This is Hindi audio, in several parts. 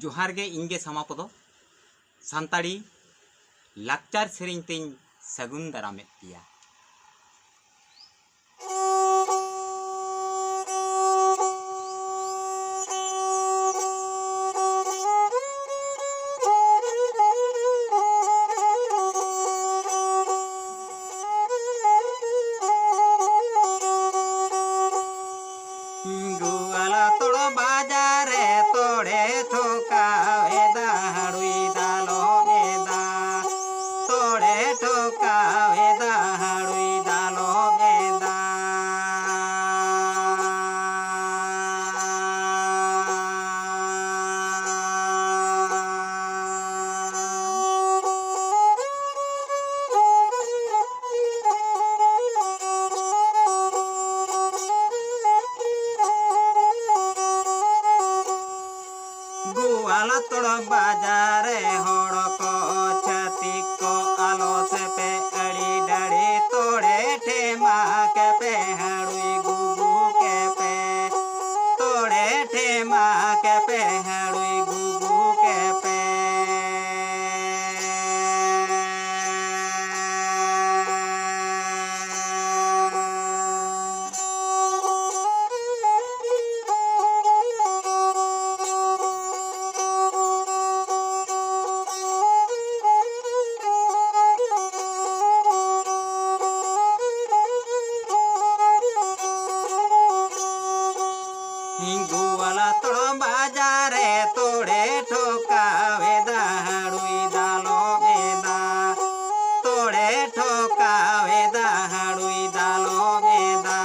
जोहार गे इंगे समापदो सान्ताड़ी लाक्चार सेरेñ तेñ सगुन दारामेद पिया। गुआला तोड़ बाजारे तोड़े ठोकावे दाड़ुई दालो बेदा तोड़े ठोकावे दाड़ुई दालो बेदा गुआला तोड़ बाजारे होड़ को छती को आलो से पे अड़ी डड़ी तोड़े ठेमा के पे हड़ुई गुगु के पे तोड़े ठेमा के पे हड़ुई गुगु के पे गुआला तोड़ बाजारे तोड़े ठोकावे दाड़ुई दालो बेदा तोड़े ठोकावे दाड़ुई दालो बेदा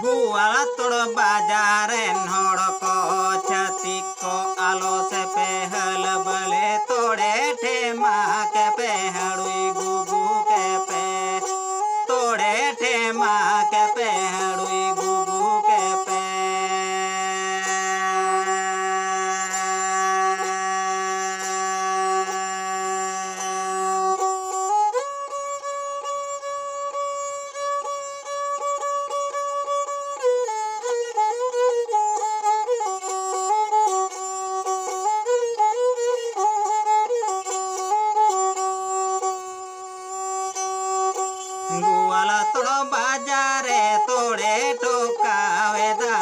गुआला तोड़ बाजारे होड़ को छती को आलो से पेहल बले तोड़े ठेमा के पे हड़ुई गुगु के पे तोड़े ठेमा के पे हड़ुई गुगु के पे गुआला तोड़ बाजारे तोड़े ठोकावे दा